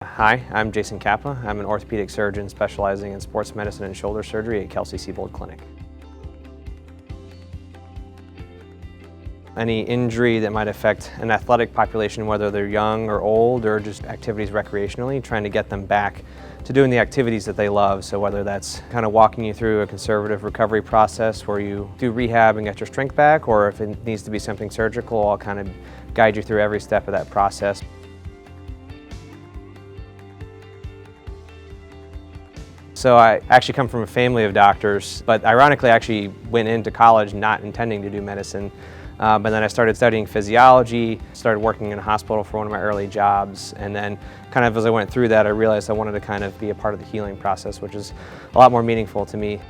Hi, I'm Jason Kappa. I'm an orthopedic surgeon specializing in sports medicine and shoulder surgery at Kelsey-Seybold Clinic. Any injury that might affect an athletic population, whether they're young or old or just activities recreationally, trying to get them back to doing the activities that they love. So whether that's kind of walking you through a conservative recovery process where you do rehab and get your strength back, or if it needs to be something surgical, I'll kind of guide you through every step of that process. So I actually come from a family of doctors, but ironically I actually went into college not intending to do medicine. But then I started studying physiology, started working in a hospital for one of my early jobs, and then kind of as I went through that I realized I wanted to kind of be a part of the healing process, which is a lot more meaningful to me.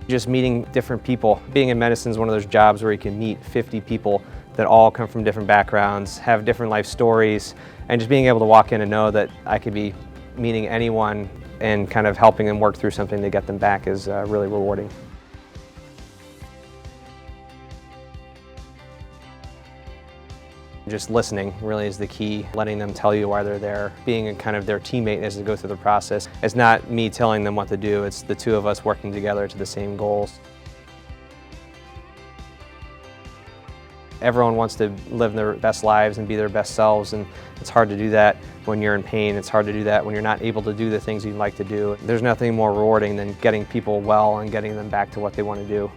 Just meeting different people. Being in medicine is one of those jobs where you can meet 50 people that all come from different backgrounds, have different life stories, and just being able to walk in and know that I could be meeting anyone and kind of helping them work through something to get them back is really rewarding. Just listening really is the key, letting them tell you why they're there, being a kind of their teammate as they go through the process. It's not me telling them what to do, it's the two of us working together to the same goals. Everyone wants to live their best lives and be their best selves, and it's hard to do that when you're in pain. It's hard to do that when you're not able to do the things you'd like to do. There's nothing more rewarding than getting people well and getting them back to what they want to do.